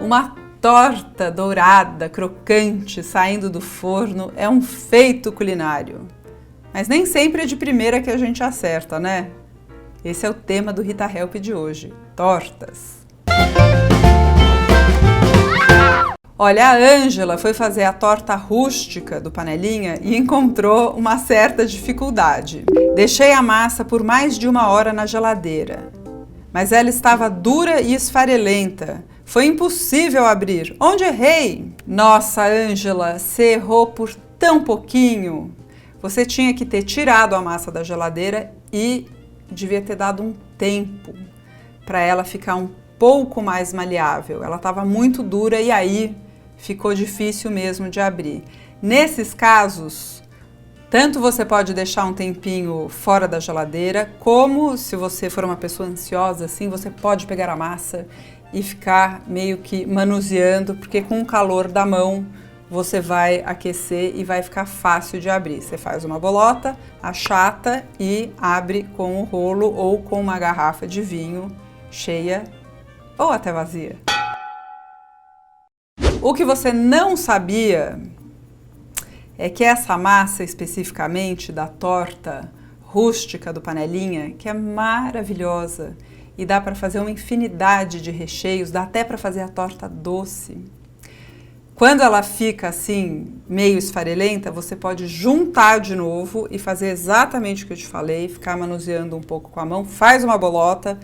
Uma torta dourada, crocante, saindo do forno é um feito culinário. Mas nem sempre é de primeira que a gente acerta, né? Esse é o tema do Rita Help de hoje, tortas. Olha, a Ângela foi fazer a torta rústica do Panelinha e encontrou uma certa dificuldade. Deixei a massa por mais de 1 hora na geladeira, mas ela estava dura e esfarelenta. Foi impossível abrir. Onde errei? Nossa, Ângela, você errou por tão pouquinho. Você tinha que ter tirado a massa da geladeira e devia ter dado um tempo para ela ficar um pouco mais maleável. Ela estava muito dura e aí ficou difícil mesmo de abrir. Nesses casos, tanto você pode deixar um tempinho fora da geladeira, como se você for uma pessoa ansiosa assim, você pode pegar a massa e ficar meio que manuseando, porque com o calor da mão você vai aquecer e vai ficar fácil de abrir. Você faz uma bolota, achata e abre com o rolo ou com uma garrafa de vinho cheia ou até vazia. O que você não sabia é que essa massa especificamente da torta rústica do Panelinha, que é maravilhosa e dá para fazer uma infinidade de recheios, dá até para fazer a torta doce. Quando ela fica assim, meio esfarelenta, você pode juntar de novo e fazer exatamente o que eu te falei, ficar manuseando um pouco com a mão, faz uma bolota,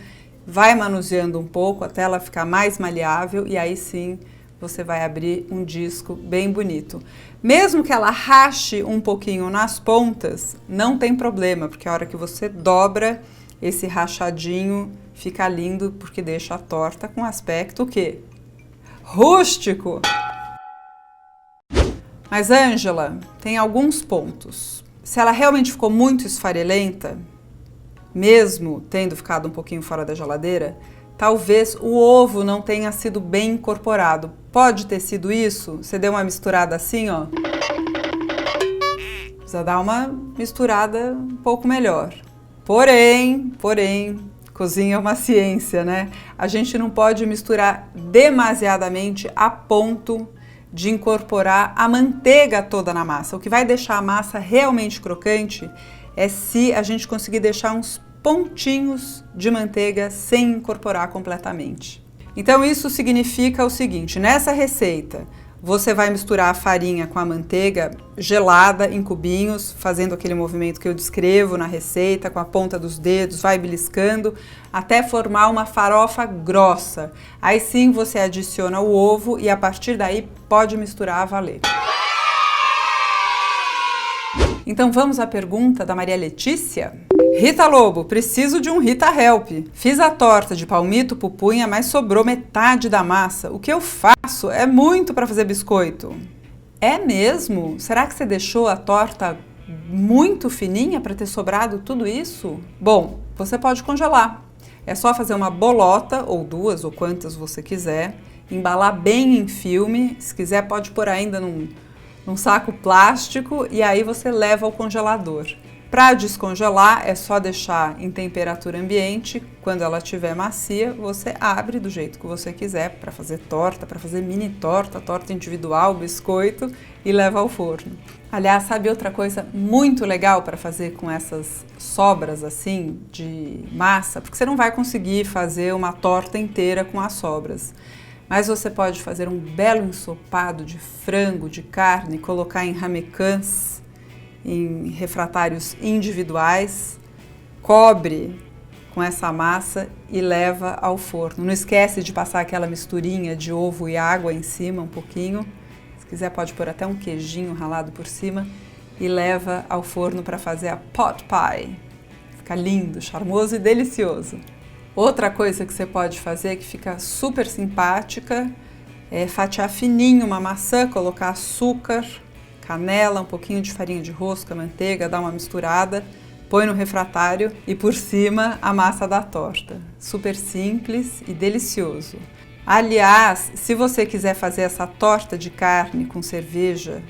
vai manuseando um pouco até ela ficar mais maleável e aí sim você vai abrir um disco bem bonito. Mesmo que ela rache um pouquinho nas pontas, não tem problema, porque a hora que você dobra, esse rachadinho fica lindo, porque deixa a torta com aspecto o quê? Rústico! Mas, Ângela, tem alguns pontos. Se ela realmente ficou muito esfarelenta, mesmo tendo ficado um pouquinho fora da geladeira, talvez o ovo não tenha sido bem incorporado. Pode ter sido isso? Você deu uma misturada assim, ó. Precisa dar uma misturada um pouco melhor. Porém, cozinha é uma ciência, né? A gente não pode misturar demasiadamente a ponto de incorporar a manteiga toda na massa. O que vai deixar a massa realmente crocante é se a gente conseguir deixar uns pontinhos de manteiga sem incorporar completamente. Então isso significa o seguinte, nessa receita você vai misturar a farinha com a manteiga gelada em cubinhos, fazendo aquele movimento que eu descrevo na receita, com a ponta dos dedos, vai beliscando, até formar uma farofa grossa. Aí sim você adiciona o ovo e a partir daí pode misturar a valer. Então vamos à pergunta da Maria Letícia? Rita Lobo, preciso de um Rita Help. Fiz a torta de palmito pupunha, mas sobrou metade da massa. O que eu faço? É muito para fazer biscoito. É mesmo? Será que você deixou a torta muito fininha para ter sobrado tudo isso? Bom, você pode congelar. É só fazer uma bolota, ou 2, ou quantas você quiser, embalar bem em filme. Se quiser pode pôr ainda num saco plástico e aí você leva ao congelador. Para descongelar é só deixar em temperatura ambiente, quando ela estiver macia você abre do jeito que você quiser para fazer torta, para fazer mini torta, torta individual, biscoito e leva ao forno. Aliás, sabe outra coisa muito legal para fazer com essas sobras assim de massa? Porque você não vai conseguir fazer uma torta inteira com as sobras. Mas você pode fazer um belo ensopado de frango, de carne, colocar em ramecãs, em refratários individuais, cobre com essa massa e leva ao forno. Não esquece de passar aquela misturinha de ovo e água em cima, um pouquinho. Se quiser pode pôr até um queijinho ralado por cima e leva ao forno para fazer a pot pie. Fica lindo, charmoso e delicioso. Outra coisa que você pode fazer que fica super simpática é fatiar fininho uma maçã, colocar açúcar, canela, um pouquinho de farinha de rosca, manteiga, dar uma misturada, põe no refratário e por cima a massa da torta. Super simples e delicioso. Aliás, se você quiser fazer essa torta de carne com cerveja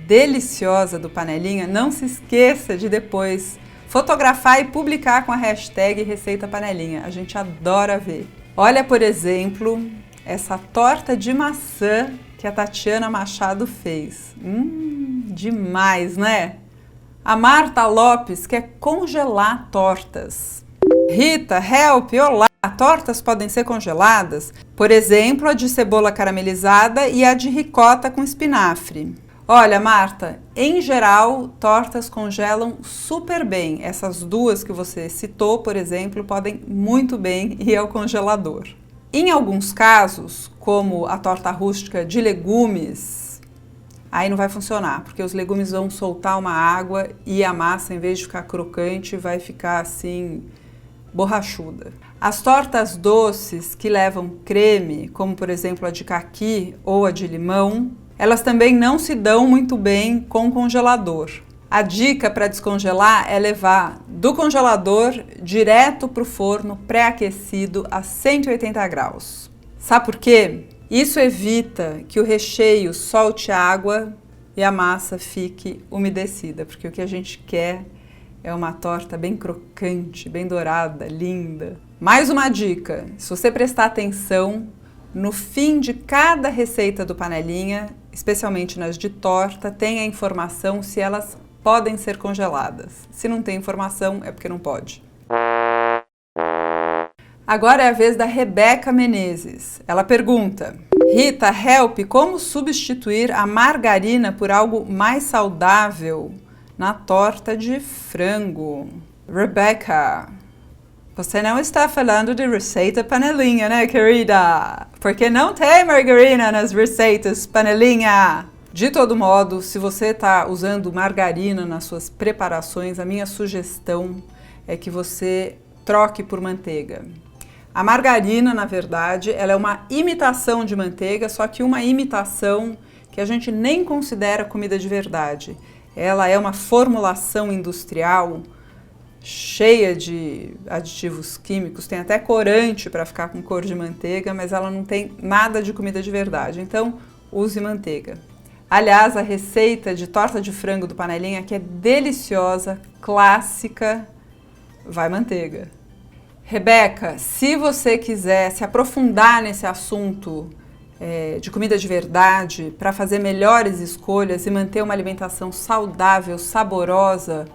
deliciosa do Panelinha, não se esqueça de depois fotografar e publicar com a hashtag Receita Panelinha. A gente adora ver. Olha, por exemplo, essa torta de maçã que a Tatiana Machado fez. Demais, né? A Marta Lopes quer congelar tortas. Rita, help, olá! Tortas podem ser congeladas? Por exemplo, a de cebola caramelizada e a de ricota com espinafre. Olha, Marta, em geral, tortas congelam super bem. Essas duas que você citou, por exemplo, podem muito bem ir ao congelador. Em alguns casos, como a torta rústica de legumes, aí não vai funcionar, porque os legumes vão soltar uma água e a massa, em vez de ficar crocante, vai ficar assim, borrachuda. As tortas doces que levam creme, como por exemplo a de caqui ou a de limão, elas também não se dão muito bem com congelador. A dica para descongelar é levar do congelador direto para o forno pré-aquecido a 180 graus. Sabe por quê? Isso evita que o recheio solte água e a massa fique umedecida, porque o que a gente quer é uma torta bem crocante, bem dourada, linda. Mais uma dica, se você prestar atenção, no fim de cada receita do Panelinha, especialmente nas de torta, tem a informação se elas podem ser congeladas. Se não tem informação, é porque não pode. Agora é a vez da Rebeca Menezes. Ela pergunta: Rita, help, como substituir a margarina por algo mais saudável na torta de frango? Rebeca, você não está falando de receita Panelinha, né, querida? Porque não tem margarina nas receitas Panelinha. De todo modo, se você está usando margarina nas suas preparações, a minha sugestão é que você troque por manteiga. A margarina, na verdade, ela é uma imitação de manteiga, só que uma imitação que a gente nem considera comida de verdade. Ela é uma formulação industrial cheia de aditivos químicos, tem até corante para ficar com cor de manteiga, mas ela não tem nada de comida de verdade, então use manteiga. Aliás, a receita de torta de frango do Panelinha, que é deliciosa, clássica, vai manteiga. Rebeca, se você quiser se aprofundar nesse assunto de comida de verdade, para fazer melhores escolhas e manter uma alimentação saudável, saborosa,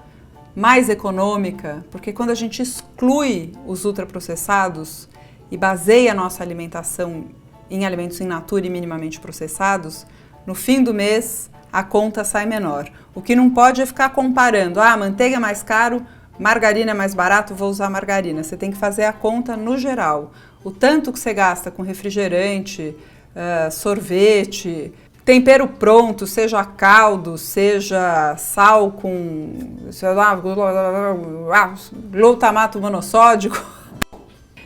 mais econômica, porque quando a gente exclui os ultraprocessados e baseia a nossa alimentação em alimentos in natura e minimamente processados, no fim do mês a conta sai menor. O que não pode é ficar comparando, manteiga é mais caro, margarina é mais barato, vou usar margarina. Você tem que fazer a conta no geral. O tanto que você gasta com refrigerante, sorvete, tempero pronto, seja caldo, seja sal com glutamato monossódico.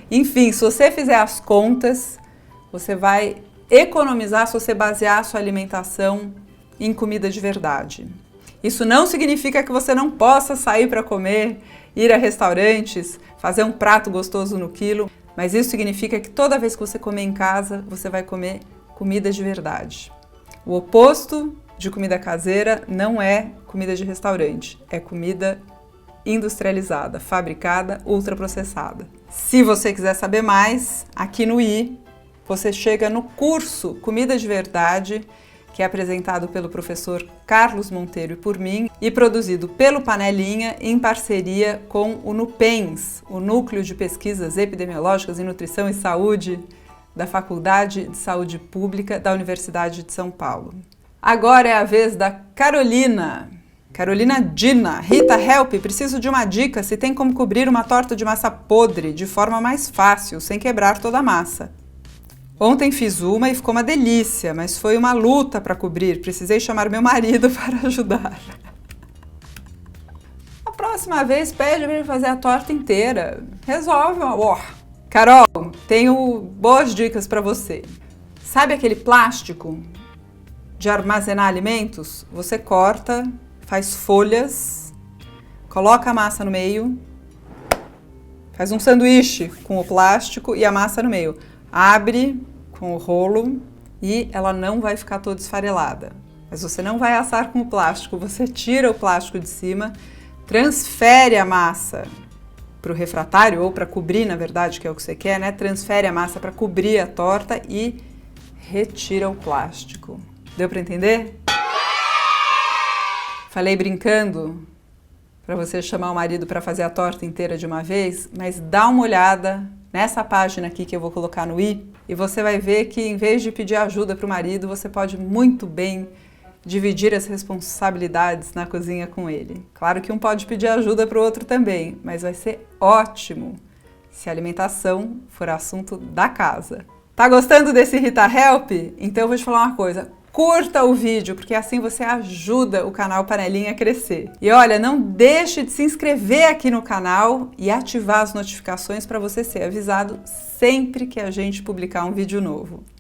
Enfim, se você fizer as contas, você vai economizar se você basear a sua alimentação em comida de verdade. Isso não significa que você não possa sair para comer, ir a restaurantes, fazer um prato gostoso no quilo, mas isso significa que toda vez que você comer em casa, você vai comer comida de verdade. O oposto de comida caseira não é comida de restaurante, é comida industrializada, fabricada, ultraprocessada. Se você quiser saber mais, aqui no i, você chega no curso Comida de Verdade, que é apresentado pelo professor Carlos Monteiro e por mim, e produzido pelo Panelinha em parceria com o NUPENS, o Núcleo de Pesquisas Epidemiológicas em Nutrição e Saúde da Faculdade de Saúde Pública da Universidade de São Paulo. Agora é a vez da Carolina. Carolina Dina. Rita, help, preciso de uma dica se tem como cobrir uma torta de massa podre de forma mais fácil, sem quebrar toda a massa. Ontem fiz uma e ficou uma delícia, mas foi uma luta para cobrir. Precisei chamar meu marido para ajudar. A próxima vez pede para ele fazer a torta inteira. Resolve. Carol, tenho boas dicas para você. Sabe aquele plástico de armazenar alimentos? Você corta, faz folhas, coloca a massa no meio, faz um sanduíche com o plástico e a massa no meio. Abre com o rolo e ela não vai ficar toda esfarelada. Mas você não vai assar com o plástico, você tira o plástico de cima, transfere a massa o refratário, ou para cobrir, na verdade, que é o que você quer, né? Transfere a massa para cobrir a torta e retira o plástico. Deu para entender? Falei brincando para você chamar o marido para fazer a torta inteira de uma vez, mas dá uma olhada nessa página aqui que eu vou colocar no i e você vai ver que em vez de pedir ajuda para o marido, você pode muito bem dividir as responsabilidades na cozinha com ele. Claro que um pode pedir ajuda para o outro também, mas vai ser ótimo se a alimentação for assunto da casa. Tá gostando desse Rita Help? Então eu vou te falar uma coisa. Curta o vídeo, porque assim você ajuda o canal Panelinha a crescer. E olha, não deixe de se inscrever aqui no canal e ativar as notificações para você ser avisado sempre que a gente publicar um vídeo novo.